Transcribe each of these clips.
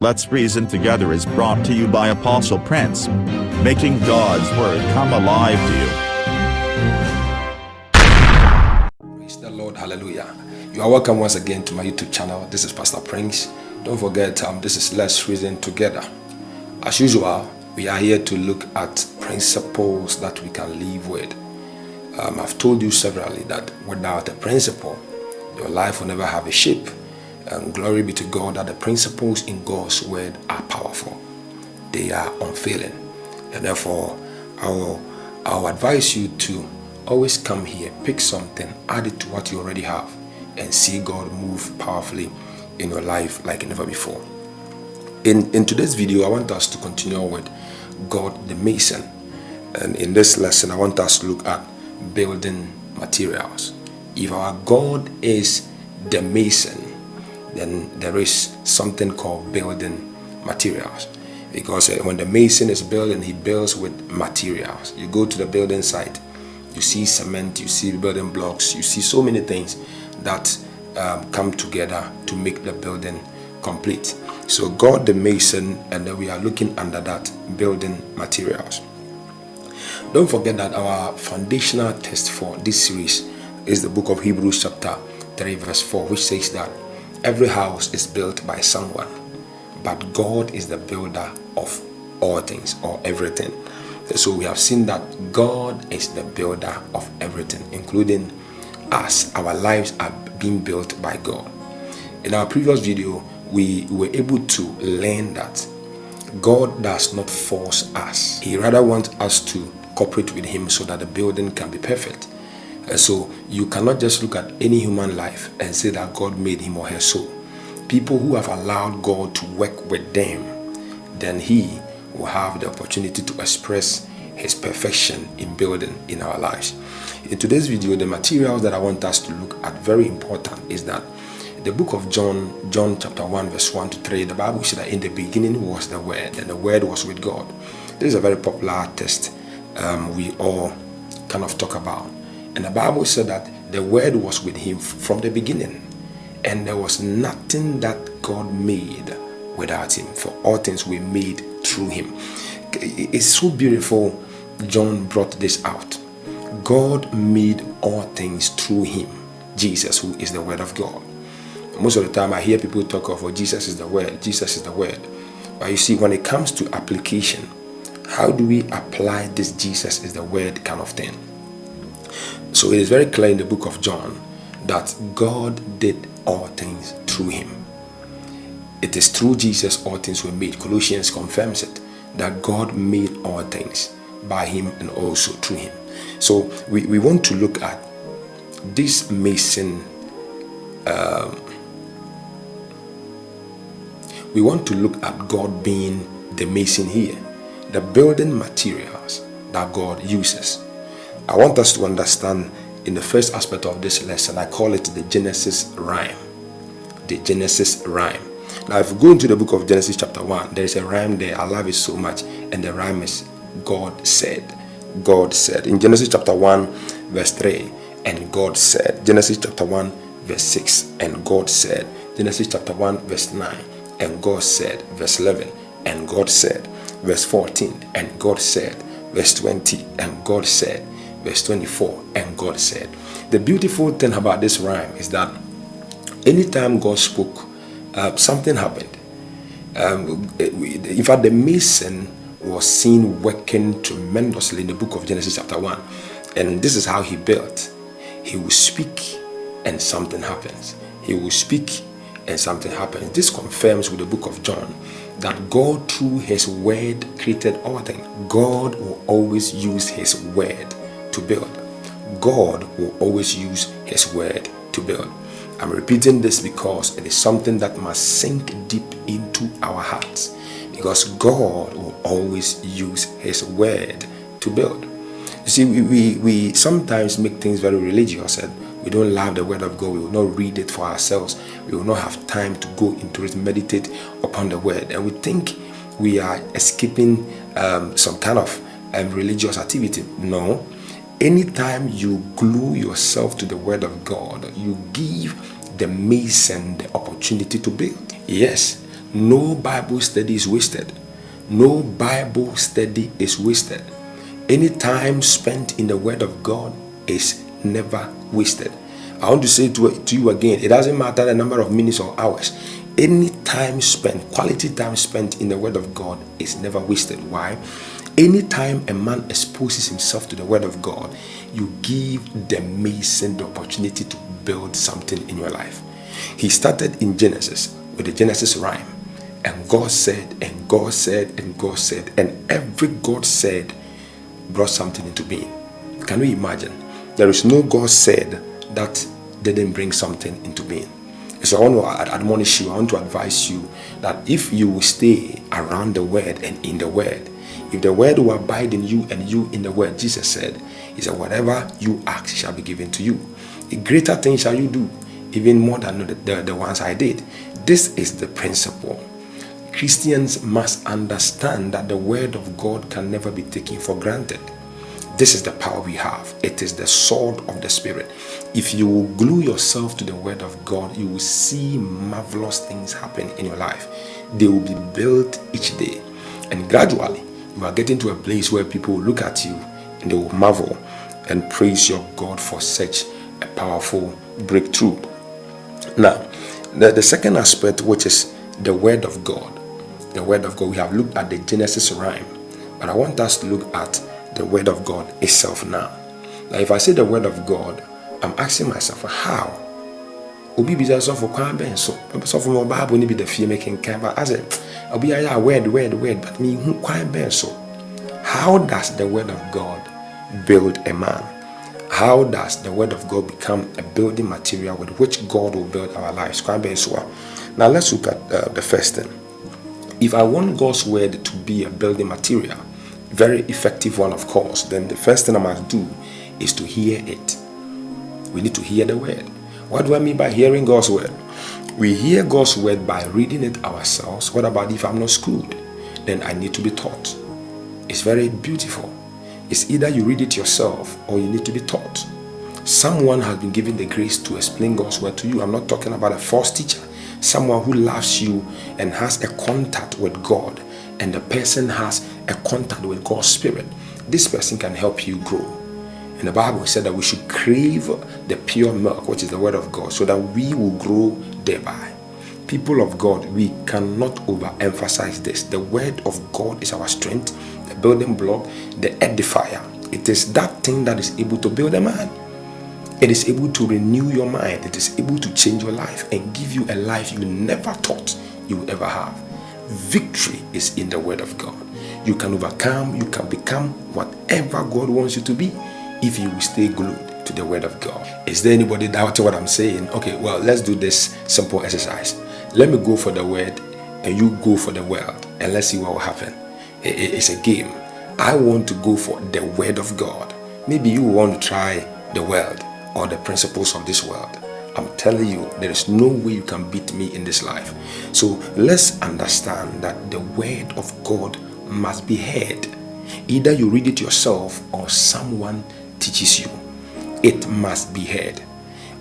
Let's Reason Together is brought to you by Apostle Prince, making God's Word come alive to you. Praise the Lord, hallelujah. You are welcome once again to my YouTube channel. This is Pastor Prince. Don't forget, this is Let's Reason Together. As usual, we are here to look at principles that we can live with. I've told you severally that without a principle, your life will never have a shape. And glory be to God that the principles in God's word are powerful. They are unfailing. And therefore, I'll advise you to always come here, pick something, add it to what you already have, and see God move powerfully in your life like never before. In today's video, I want us to continue with God the Mason. And in this lesson, I want us to look at building materials. If our God is the Mason, then there is something called building materials. Because when the mason is building, he builds with materials. You go to the building site, you see cement, you see building blocks, you see so many things that come together to make the building complete. So God the Mason, and then we are looking under that building materials. Don't forget that our foundational text for this series is the book of Hebrews chapter 3 verse 4, which says that every house is built by someone, but God is the builder of all things or everything. So we have seen that God is the builder of everything, including us. Our lives are being built by God. In our previous video, we were able to learn that God does not force us. He rather wants us to cooperate with Him so that the building can be perfect. So you cannot just look at any human life and say that God made him or her so. People who have allowed God to work with them, then He will have the opportunity to express His perfection in building in our lives. In today's video, the materials that I want us to look at, very important, is that the book of John chapter 1 verse 1 to 3, the Bible says that in the beginning was the Word, and the Word was with God. This is a very popular text we all kind of talk about. And the Bible said that the Word was with Him from the beginning, and there was nothing that God made without Him, for all things were made through Him. It's so beautiful. John brought this out. God made all things through Him, Jesus, who is the Word of God. Most of the time I hear people talk of, oh, Jesus is the Word, Jesus is the Word. But you see, when it comes to application, how do we apply this Jesus is the Word kind of thing? So it is very clear in the book of John that God did all things through Him. It is through Jesus all things were made. Colossians confirms it, that God made all things by Him and also through Him. So we want to look at this mason. We want to look at God being the mason here, the building materials that God uses. I want us to understand in the first aspect of this lesson, I call it the Genesis rhyme. The Genesis rhyme. Now, if you go into the book of Genesis chapter 1, there is a rhyme there. I love it so much. And the rhyme is God said. God said. In Genesis chapter 1, verse 3, and God said. Genesis chapter 1, verse 6, and God said. Genesis chapter 1, verse 9, and God said. Verse 11, and God said. Verse 14, and God said. Verse 20, and God said. Verse 24, and God said. The beautiful thing about this rhyme is that anytime God spoke, something happened. In fact, the mason was seen working tremendously in the book of Genesis chapter 1. And this is how he built. He will speak and something happens. He will speak and something happens. This confirms with the book of John that God through His Word created all things. God will always use His Word to build. God will always use His Word to build. I'm repeating this because it is something that must sink deep into our hearts, because God will always use His Word to build. You see, we sometimes make things very religious, and we don't love the Word of God. We will not read it for ourselves. We will not have time to go into it, meditate upon the Word, and we think we are escaping some kind of religious activity. No. Anytime you glue yourself to the Word of God, you give the mason the opportunity to build. Yes, No Bible study is wasted. No Bible study is wasted. Any time spent in the Word of God is never wasted. I want to say to you again, it doesn't matter the number of minutes or hours. Any time spent, quality time spent in the Word of God is never wasted. Why? Anytime a man exposes himself to the Word of God, you give the mason the opportunity to build something in your life. He started in Genesis with the Genesis rhyme. And God said, and God said, and God said, and every God said brought something into being. Can you imagine? There is no God said that didn't bring something into being. So I want to admonish you, I want to advise you that if you will stay around the Word and in the Word, if the Word will abide in you and you in the Word, Jesus said, He said, whatever you ask shall be given to you. A greater thing shall you do, even more than the ones I did. This is the principle. Christians must understand that the Word of God can never be taken for granted. This is the power we have. It is the sword of the Spirit. If you will glue yourself to the Word of God, you will see marvelous things happen in your life. They will be built each day. And gradually, you are getting to a place where people will look at you and they will marvel and praise your God for such a powerful breakthrough. Now, the second aspect, which is the Word of God. The Word of God, we have looked at the Genesis rhyme, but I want us to look at the Word of God itself now. Now, if I say the Word of God, I'm asking myself, how? Obi be just for kwan ben so. So from my Bible ni be the fear making kind, but as it, obi aya word, but me who kwan ben so. How does the Word of God build a man? How does the Word of God become a building material with which God will build our lives? Kwan ben so. Now let's look at the first thing. If I want God's Word to be a building material, very effective one, of course, then the first thing I must do is to hear it. We need to hear the Word. What do I mean by hearing God's Word? We hear God's Word by reading it ourselves. What about if I'm not schooled? Then I need to be taught. It's very beautiful. It's either you read it yourself or you need to be taught. Someone has been given the grace to explain God's Word to you. I'm not talking about a false teacher. Someone who loves you and has a contact with God, and the person has a contact with God's Spirit. This person can help you grow. And the Bible said that we should crave the pure milk, which is the Word of God, so that we will grow thereby. People of God, we cannot overemphasize this. The Word of God is our strength, the building block, the edifier. It is that thing that is able to build a man. It is able to renew your mind. It is able to change your life and give you a life you never thought you would ever have. Victory is in the Word of God. You can overcome, you can become whatever God wants you to be if you will stay glued to the Word of God. Is there anybody doubting what I'm saying? Okay, well, let's do this simple exercise. Let me go for the Word and you go for the world, and let's see what will happen. It's a game. I want to go for the Word of God. Maybe you want to try the world or the principles of this world. I'm telling you, there is no way you can beat me in this life. So let's understand that the Word of God must be heard. Either you read it yourself or someone teaches you. It must be heard.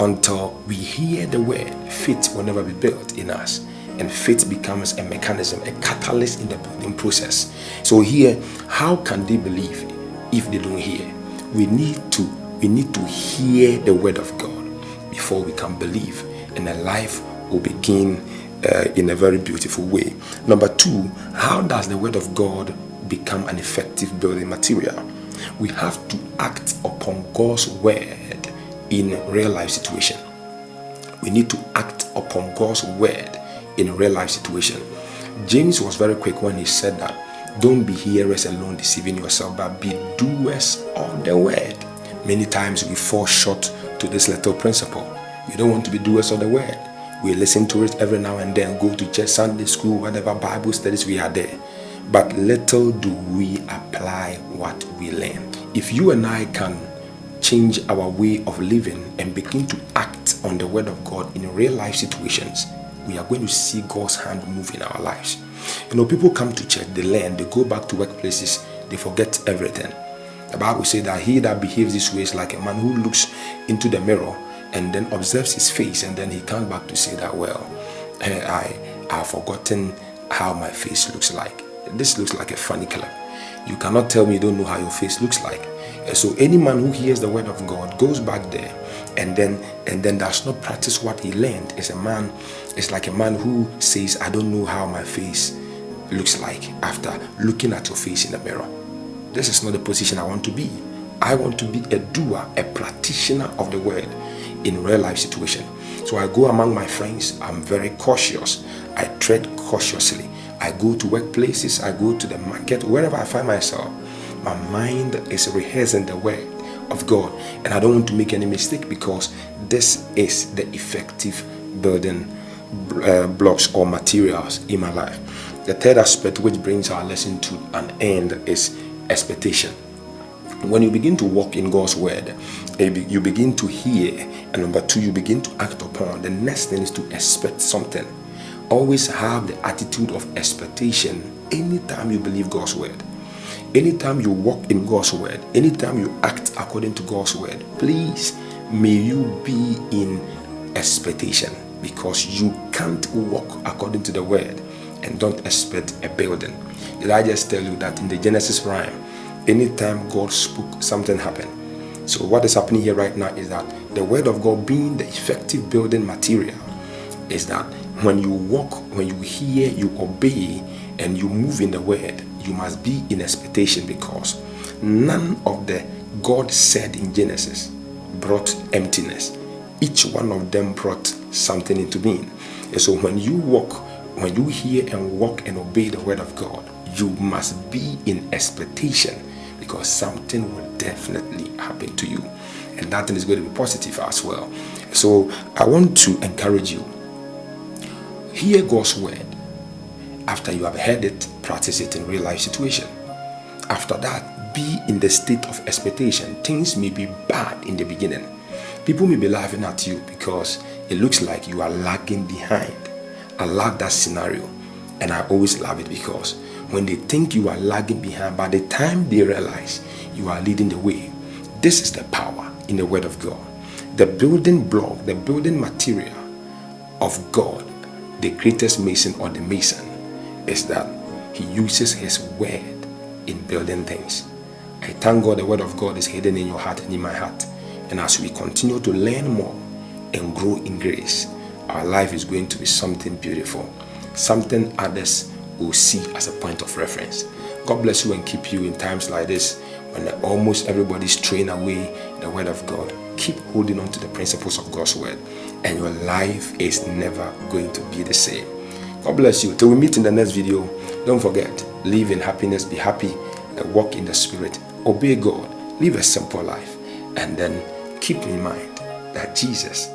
Until we hear the Word, faith will never be built in us. And faith becomes a mechanism, a catalyst in the building process. So here, how can they believe if they don't hear? We need to hear the Word of God before we can believe, and a life will begin in a very beautiful way. Number two, how does the Word of God become an effective building material? We have to act upon God's Word in real life situation. We need to act upon God's Word in a real life situation. James was very quick when he said that don't be hearers alone, deceiving yourself, but be doers of the Word. Many times we fall short to this little principle. We don't want to be doers of the Word. We listen to it every now and then, go to church, Sunday school, whatever Bible studies, we are there. But little do we apply what we learn. If you and I can change our way of living and begin to act on the Word of God in real life situations, we are going to see God's hand move in our lives. You know, people come to church, they learn, they go back to workplaces, they forget everything. The Bible says that he that behaves this way is like a man who looks into the mirror and then observes his face, and then he comes back to say that, well, I've forgotten how my face looks like. This looks like a funny clip. You cannot tell me you don't know how your face looks like. So any man who hears the word of God goes back there and then does not practice what he learned is like a man who says, I don't know how my face looks like after looking at your face in the mirror. This is not the position I want to be. I want to be a doer, a practitioner of the word in real life situation. So I go among my friends. I'm very cautious. I tread cautiously. I go to workplaces. I go to the market. Wherever I find myself, my mind is rehearsing the word of God. And I don't want to make any mistake, because this is the effective building blocks or materials in my life. The third aspect, which brings our lesson to an end, is expectation. When you begin to walk in God's word, you begin to hear, and number two, you begin to act upon. The next thing is to expect something. Always have the attitude of expectation anytime you believe God's word. Anytime you walk in God's word, anytime you act according to God's word, please, may you be in expectation, because you can't walk according to the word and don't expect a building. Did I just tell you that in the Genesis rhyme, anytime God spoke, something happened? So what is happening here right now is that the word of God, being the effective building material, is that when you walk, when you hear, you obey, and you move in the word, you must be in expectation, because none of the God said in Genesis brought emptiness. Each one of them brought something into being. And so when you walk, when you hear and walk and obey the word of God, you must be in expectation, because something will definitely happen to you, and that thing is going to be positive as well. So I want to encourage you, hear God's word. After you have heard it, practice it in real life situation. After that, be in the state of expectation. Things may be bad in the beginning. People may be laughing at you because it looks like you are lagging behind. I love that scenario, and I always love it, because when they think you are lagging behind, by the time they realize you are leading the way. This is the power in the word of God. The building block, the building material of God, the greatest mason or the mason, is that he uses his word in building things. I thank God the word of God is hidden in your heart and in my heart. And as we continue to learn more and grow in grace, our life is going to be something beautiful, something others will see as a point of reference. God bless you and keep you in times like this, when almost everybody's straying away the word of God. Keep holding on to the principles of God's word, and your life is never going to be the same. God bless you. Till we meet in the next video, don't forget, live in happiness, be happy, walk in the spirit, obey God, live a simple life, and then keep in mind that Jesus